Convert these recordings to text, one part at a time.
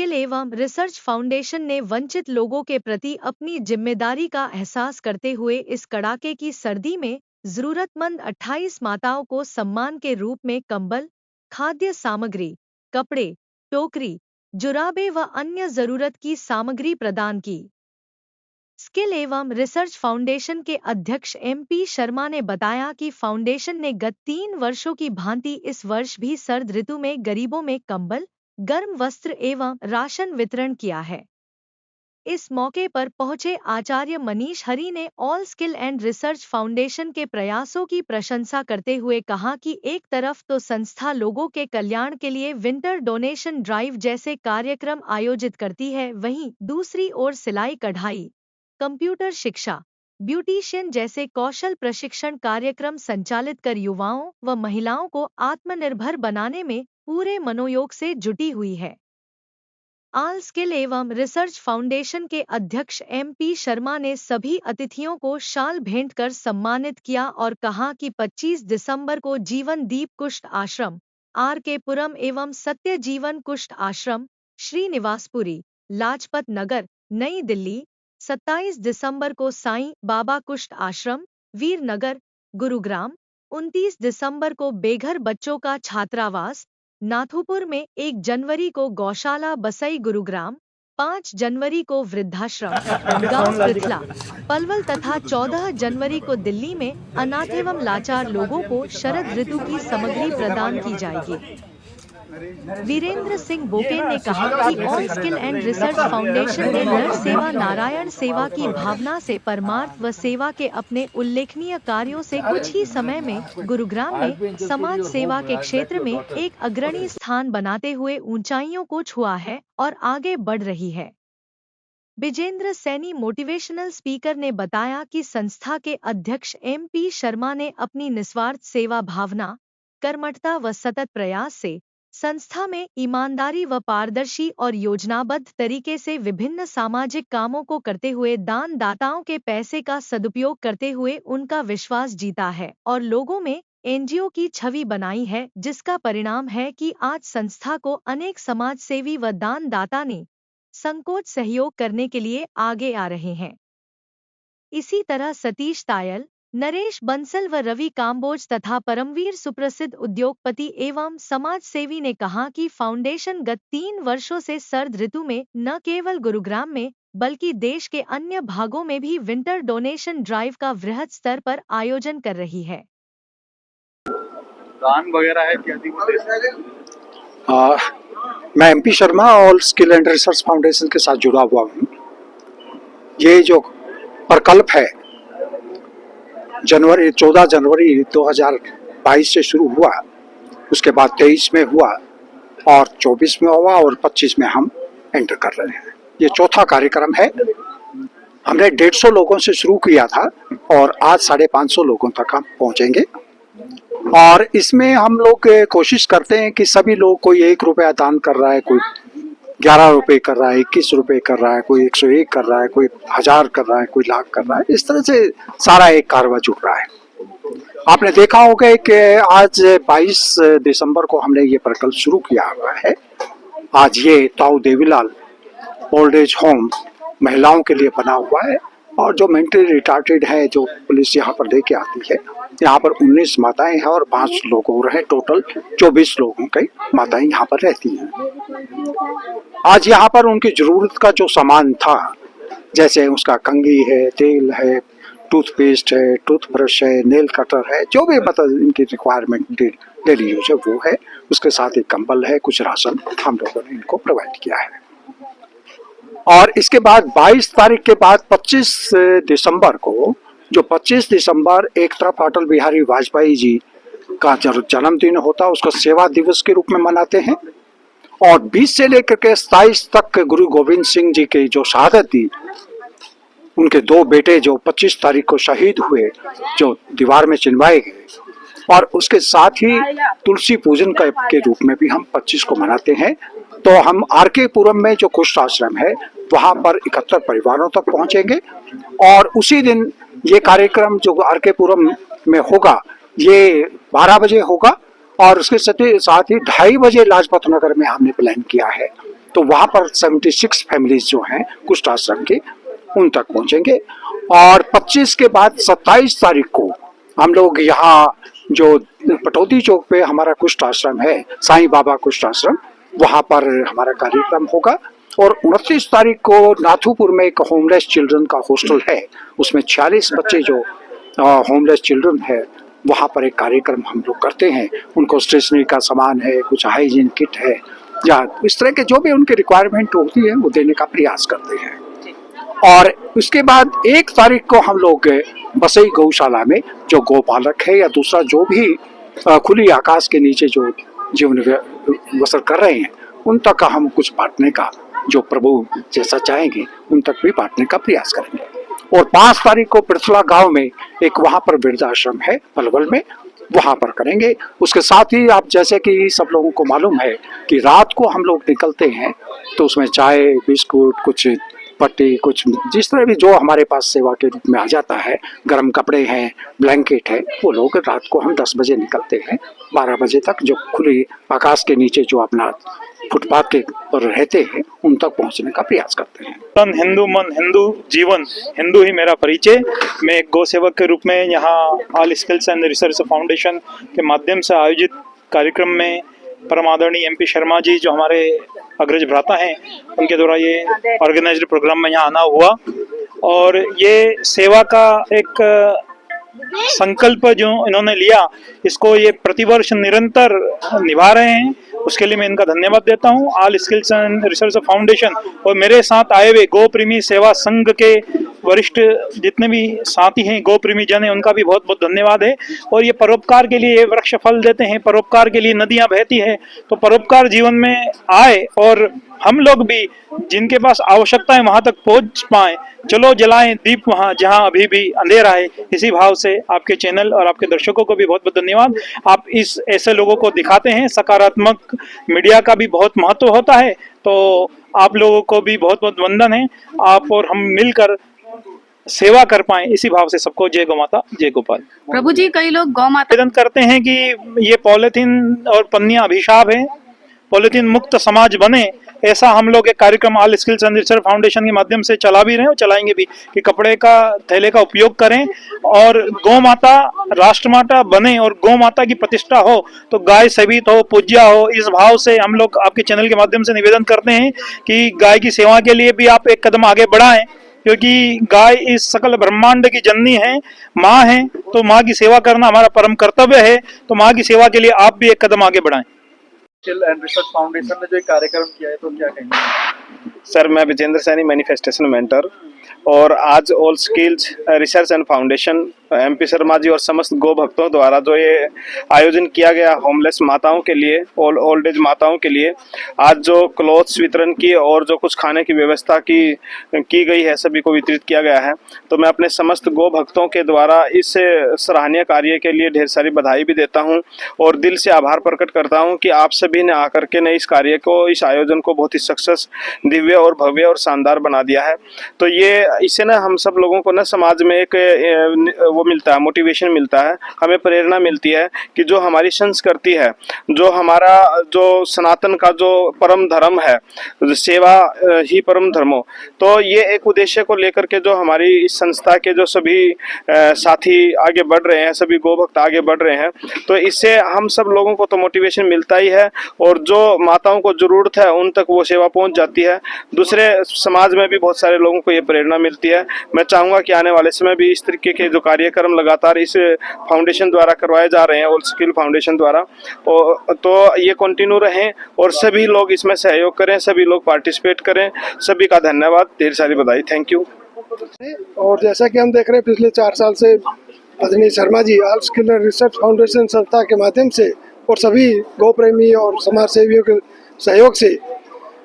Skill एवं research foundation ने वंचित लोगों के प्रति अपनी जिम्मेदारी का एहसास करते हुए इस कड़ाके की सर्दी में जरूरतमंद 28 माताओं को सम्मान के रूप में कंबल, खाद्य सामग्री, कपड़े, टोकरी, जुराबे व अन्य जरूरत की सामग्री प्रदान की। स्किल एवं रिसर्च फाउंडेशन के अध्यक्ष MP शर्मा ने बताया कि फाउंडेशन ने गत 3 वर्षों की भांति इस वर्ष भी सर्द ऋतु में गरीबों में कंबल, गर्म वस्त्र एवं राशन वितरण किया है। इस मौके पर पहुंचे आचार्य मनीष हरी ने all skill and research foundation के प्रयासों की प्रशंसा करते हुए कहा कि एक तरफ तो संस्था लोगों के कल्याण के लिए विंटर डोनेशन ड्राइव जैसे कार्यक्रम आयोजित करती है, वहीं दूसरी ओर सिलाई कढ़ाई, कंप्यूटर शिक्षा, ब्यूटिशियन जैसे कौशल प्रशिक्षण कार्यक्रम संचालित कर युवाओं व महिलाओं को आत्मनिर्भर बनाने में पूरे मनोयोग से जुटी हुई है। ऑल स्किल एवं रिसर्च फाउंडेशन के अध्यक्ष MP शर्मा ने सभी अतिथियों को शाल भेंट कर सम्मानित किया और कहा कि 25 दिसंबर को जीवन दीप कुष्ठ आश्रम, RK पुरम एवं सत्य जीवन कुष्ठ आश्रम, श्रीनिवासपुरी, लाजपत नगर, नई दिल्ली, 27 दिसंबर को साईं बाबा कुष्ठ आश्रम, वीरनगर, गुरुग्राम, 29 दिसंबर को बेघर बच्चों का छात्रावास, नाथुपुर में, 1 जनवरी को गौशाला बसई गुरुग्राम, 5 जनवरी को वृद्धाश्रम गांव पृथला, पलवल तथा 14 जनवरी को दिल्ली में अनाथ एवं लाचार लोगों को शरद ऋतु की सामग्री प्रदान की जाएगी। वीरेंद्र सिंह बोकेन ने कहा कि all skill and research foundation ने नर सेवा नारायण सेवा की भावना से परमार्थ व सेवा के अपने उल्लेखनीय कार्यों से कुछ ही समय में गुरुग्राम में समाज सेवा के क्षेत्र में एक अग्रणी स्थान बनाते हुए ऊंचाइयों को छुआ है और आगे बढ़ रही है। विजेंद्र सैनी मोटिवेशनल स्पीकर ने बताया कि संस्था के अध्यक्ष MP शर्मा ने अपनी निस्वार्थ सेवा भावना, कर्मठता व सतत प्रयास से संस्था में ईमानदारी व पारदर्शी और योजनाबद्ध तरीके से विभिन्न सामाजिक कामों को करते हुए दान दाताओं के पैसे का सदुपयोग करते हुए उनका विश्वास जीता है और लोगों में NGO की छवि बनाई है, जिसका परिणाम है कि आज संस्था को अनेक समाजसेवी व दान दाता ने संकोच सहयोग करने के लिए आगे आ रहे हैं। इसी तरह सतीश तायल, नरेश बंसल व रवि काम्बोज तथा परमवीर सुप्रसिद्ध उद्योगपति एवं समाज सेवी ने कहा कि फाउंडेशन गत 3 वर्षों से सर्द ऋतु में न केवल गुरुग्राम में बल्कि देश के अन्य भागों में भी विंटर डोनेशन ड्राइव का वृहद स्तर पर आयोजन कर रही है। दान वगैरह है मैं MP Sharma all skill and research foundation के साथ जुड़ा हुआ हूँ। ये जो प्रकल्प है 14 जनवरी 2022 से शुरू हुआ, उसके बाद 23 में हुआ और 24 में हुआ और 25 में हम एंटर कर रहे हैं। ये चौथा कार्यक्रम है। हमने 150 लोगों से शुरू किया था और आज 550 लोगों तक हम पहुंचेंगे और इसमें हम लोग कोशिश करते हैं कि सभी लोग, कोई 1 रुपया दान कर रहा है, कोई 11 रुपये कर रहा है, 21 रुपये कर रहा है, कोई 101 कर रहा है, कोई 1000 कर रहा है, कोई लाख कर रहा है। इस तरह से सारा एक कारवा जुड़ रहा है। आपने देखा होगा कि आज 22 दिसंबर को हमने ये प्रकल्प शुरू किया हुआ है। आज ये ताऊ देवीलाल ओल्ड एज होम महिलाओं के लिए बना हुआ है और जो मेंटली रिटार्टेड है, जो पुलिस यहाँ पर लेके आती है, यहाँ पर 19 माताएं हैं और 5 लोग और हैं। टोटल 24 लोगों की माताएं यहाँ पर रहती हैं। आज यहाँ पर उनकी जरूरत का जो सामान था, जैसे उसका कंघी है, तेल है, टूथपेस्ट है, टूथब्रश है, नेल कटर है, जो भी मतलब इनकी रिक्वायरमेंट डेली यूज है वो है। उसके साथ एक कंबल है, कुछ राशन हम लोगों ने इनको प्रोवाइड किया है। और इसके बाद 22 तारीख के बाद 25 दिसंबर को, जो 25 दिसंबर एक तरफ अटल बिहारी वाजपेयी जी का जन्मदिन होता है, उसको सेवा दिवस के रूप में मनाते हैं। और 20 से लेकर के 27 तक गुरु गोविंद सिंह जी की जो शहादत थी, उनके 2 बेटे जो 25 तारीख को शहीद हुए, जो दीवार में चिनवाए गए, और उसके साथ ही तुलसी पूजन के रूप में भी हम 25 को मनाते हैं। तो हम RK पुरम में जो कुष्ठ आश्रम है वहां पर 71 परिवारों तक पहुंचेंगे और उसी दिन ये कार्यक्रम जो RK पुरम में होगा ये 12 बजे होगा और उसके साथ ही 2:30 बजे लाजपत नगर में हमने प्लान किया है। तो वहाँ पर 76 फैमिलीज जो हैं कुष्ठ आश्रम के, उन तक पहुँचेंगे। और 25 के बाद 27 तारीख को हम लोग यहाँ जो पटौदी चौक पे हमारा कुष्ठ आश्रम है, साईं बाबा कुष्ठ आश्रम, वहाँ पर हमारा कार्यक्रम होगा। और 29 तारीख को नाथुपुर में एक होमलेस चिल्ड्रन का हॉस्टल है, उसमें 46 बच्चे जो होमलेस चिल्ड्रन है, वहाँ पर एक कार्यक्रम हम लोग करते हैं। उनको स्टेशनरी का सामान है, कुछ हाइजीन किट है, या इस तरह के जो भी उनकी रिक्वायरमेंट होती है वो देने का प्रयास करते हैं। और उसके बाद 1 तारीख को हम लोग बसई गौशाला में जो गौपालक है या दूसरा जो भी खुली आकाश के नीचे जो जीवन बसर कर रहे हैं, उन तक का हम कुछ बांटने का, जो प्रभु जैसा चाहेंगे उन तक भी बांटने का प्रयास करेंगे। और 5 तारीख को पृथला गांव में एक वहाँ पर वृद्धाश्रम है पलवल में, वहाँ पर करेंगे। उसके साथ ही आप जैसे कि सब लोगों को मालूम है कि रात को हम लोग निकलते हैं तो उसमें चाय, बिस्कुट, कुछ पट्टी, कुछ जिस तरह भी जो हमारे पास सेवा के रूप में आ जाता है, गर्म कपड़े हैं, ब्लैंकेट है, वो लोग रात को हम 10 बजे निकलते हैं, 12 बजे तक जो खुली आकाश के नीचे जो अपना फुटपाथ के पर रहते हैं उन तक पहुंचने का प्रयास करते हैं। तन हिंदू, मन हिंदू, जीवन हिंदू ही मेरा परिचय। मैं एक गौ सेवक के रूप में यहाँ all skills and research foundation के माध्यम से आयोजित कार्यक्रम में परम आदरणीय MP शर्मा जी जो हमारे अग्रज भ्राता हैं, उनके द्वारा ये ऑर्गेनाइज्ड प्रोग्राम में यहाँ आना हुआ। और ये सेवा का एक संकल्प जो इन्होंने लिया, इसको ये प्रतिवर्ष निरंतर निभा रहे हैं, उसके लिए मैं इनका धन्यवाद देता हूँ। All skills and research foundation और मेरे साथ आए हुए गौ प्रेमी सेवा संघ के वरिष्ठ जितने भी साथी हैं, गौ प्रेमी जन हैं, उनका भी बहुत बहुत धन्यवाद है। और ये परोपकार के लिए वृक्ष फल देते हैं, परोपकार के लिए नदियां बहती है, तो परोपकार जीवन में आए और हम लोग भी जिनके पास आवश्यकता है वहां तक पहुंच पाए। चलो जलाएं दीप वहां जहां अभी भी अंधेरा है। इसी भाव से आपके चैनल और आपके दर्शकों को भी बहुत बहुत धन्यवाद। आप इस ऐसे लोगों को दिखाते हैं, सकारात्मक मीडिया का भी बहुत महत्व होता है, तो आप लोगों को भी बहुत बहुत वंदन है। आप और हम मिलकर सेवा कर पाए, इसी भाव से सबको जय गौ माता, जय गोपाल। प्रभु जी, कई लोग गौ माता निवेदन करते हैं कि ये पॉलिथीन और पन्नियां अभिशाप है, पॉलिथीन मुक्त समाज बने, ऐसा हम लोग एक कार्यक्रम all skills and research foundation के माध्यम से चला भी रहे हैं और चलाएंगे भी कि कपड़े का थैले का उपयोग करें और गौ माता राष्ट्रमाता बने और गौ माता की प्रतिष्ठा हो तो गाय सवित हो, पूज्या हो। इस भाव से हम लोग आपके चैनल के माध्यम से निवेदन करते हैं कि गाय की सेवा के लिए भी आप एक कदम आगे बढ़ाएं, क्योंकि गाय इस सकल ब्रह्मांड की जननी है, माँ है, तो माँ की सेवा करना हमारा परम कर्तव्य है। तो माँ की सेवा के लिए आप भी एक कदम आगे बढ़ाएं। स्किल एंड रिसर्च फाउंडेशन ने जो कार्यक्रम किया है, तो क्या कहेंगे? सर, मैं विजेंद्र सैनी, मैनिफेस्टेशन मेंटर, और आज all skills research and foundation MP Sharma ji और समस्त गौ भक्तों द्वारा जो ये आयोजन किया गया होमलेस माताओं के लिए, ओल्ड एज माताओं के लिए, आज जो क्लॉथ्स वितरण की और जो कुछ खाने की व्यवस्था की गई है, सभी को वितरित किया गया है। तो मैं अपने समस्त गौ भक्तों के द्वारा इस सराहनीय कार्य के लिए ढेर सारी बधाई भी देता हूं और दिल से आभार प्रकट करता हूं कि आप सभी ने आकर के ने इस कार्य को, इस आयोजन को बहुत ही सक्सेस, दिव्य और भव्य और शानदार बना दिया है। तो ये इससे ना हम सब लोगों को ना समाज में एक वो मिलता है, मोटिवेशन मिलता है, हमें प्रेरणा मिलती है कि जो हमारी संस्कृति है, जो हमारा जो सनातन का जो परम धर्म है, सेवा ही परम धर्मो, तो ये एक उद्देश्य को लेकर के जो हमारी इस संस्था के जो सभी साथी आगे बढ़ रहे हैं, सभी गौ भक्त आगे बढ़ रहे हैं, तो इससे हम सब लोगों को तो मोटिवेशन मिलता ही है और जो माताओं को जरूरत है उन तक वो सेवा पहुंच जाती है। दूसरे समाज में भी बहुत सारे लोगों को ये प्रेरणा मिलती है। मैं चाहूँगा कि आने वाले समय भी इस तरीके के जो कार्यक्रम लगातार इस फाउंडेशन द्वारा करवाए जा रहे हैं, ऑल स्किल फाउंडेशन द्वारा, तो ये कंटिन्यू रहें और सभी लोग इसमें सहयोग करें, सभी लोग पार्टिसिपेट करें। सभी का धन्यवाद, ढेर सारी बधाई, थैंक यू। और जैसा कि हम देख रहे हैं पिछले 4 साल से आदरणीय Sharma ji all skill research foundation संस्था के माध्यम से और सभी गौ प्रेमी और समाज सेवियों के सहयोग से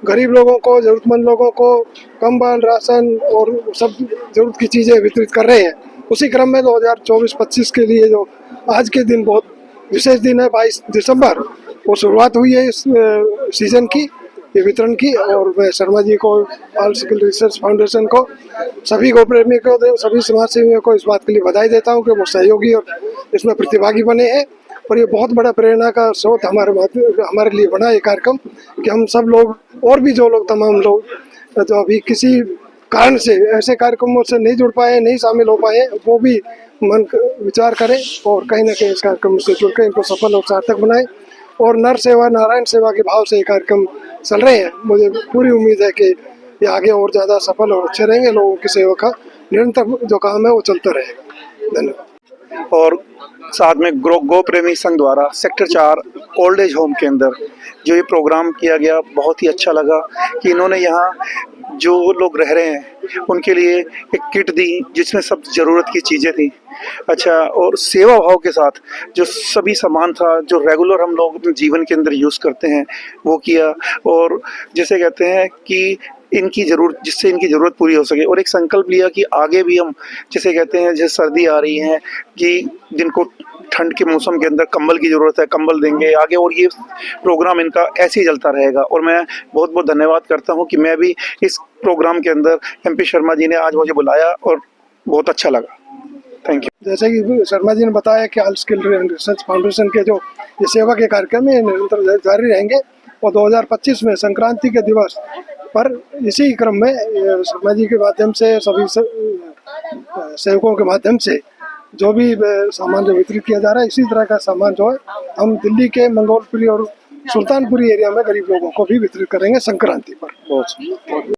गरीब लोगों को, जरूरतमंद लोगों को कंबल, राशन और सब जरूरत की चीज़ें वितरित कर रहे हैं। उसी क्रम में 2024-25 के लिए जो आज के दिन बहुत विशेष दिन है, 22 दिसंबर, वो शुरुआत हुई है इस सीजन की, ये वितरण की। और मैं शर्मा जी को, ऑल स्किल रिसर्च फाउंडेशन को, सभी गौ प्रेमी को, सभी समाज सेवियों को इस बात के लिए बधाई देता हूँ कि वो सहयोगी और इसमें प्रतिभागी बने हैं और ये बहुत बड़ा प्रेरणा का स्रोत हमारे लिए बना ये कार्यक्रम कि हम सब लोग और भी जो लोग तमाम लोग जो अभी किसी कारण से ऐसे कार्यक्रमों से नहीं जुड़ पाए, नहीं शामिल हो पाए, वो भी विचार करें और कहीं ना कहीं इस कार्यक्रम से जुड़कर इनको सफल और सार्थक बनाएं। और नर सेवा नारायण सेवा के भाव से ये कार्यक्रम चल रहे हैं। मुझे पूरी उम्मीद है कि ये आगे और ज़्यादा सफल और अच्छे रहेंगे। लोगों की सेवा का निरंतर जो काम है वो चलता रहेगा। धन्यवाद। और साथ में गो प्रेमी संघ द्वारा सेक्टर 4 ओल्ड एज होम के अंदर जो ये प्रोग्राम किया गया, बहुत ही अच्छा लगा कि इन्होंने यहाँ जो लोग रह रहे हैं उनके लिए एक किट दी जिसमें सब ज़रूरत की चीज़ें थी। अच्छा, और सेवा भाव के साथ जो सभी सामान था जो रेगुलर हम लोग अपने जीवन के अंदर यूज़ करते हैं वो किया, और जैसे कहते हैं कि इनकी ज़रूरत, जिससे इनकी ज़रूरत पूरी हो सके। और एक संकल्प लिया कि आगे भी हम, जैसे कहते हैं जैसे सर्दी आ रही है कि जिनको ठंड के मौसम के अंदर कंबल की ज़रूरत है, कंबल देंगे आगे, और ये प्रोग्राम इनका ऐसे ही चलता रहेगा। और मैं बहुत बहुत धन्यवाद करता हूँ कि मैं भी इस प्रोग्राम के अंदर MP शर्मा जी ने आज मुझे बुलाया और बहुत अच्छा लगा। Thank you. जैसे कि शर्मा जी ने बताया कि ऑल स्किल रिसर्च फाउंडेशन के जो ये सेवा के कार्यक्रम है निरंतर जारी रहेंगे और 2025 में संक्रांति के दिवस पर इसी क्रम में शर्मा जी के माध्यम से सभी सेवकों के माध्यम से जो भी सामान जो वितरित किया जा रहा है, इसी तरह का सामान जो है हम दिल्ली के मंगोलपुरी और सुल्तानपुरी एरिया में गरीब लोगों को भी वितरित करेंगे संक्रांति पर। बहुत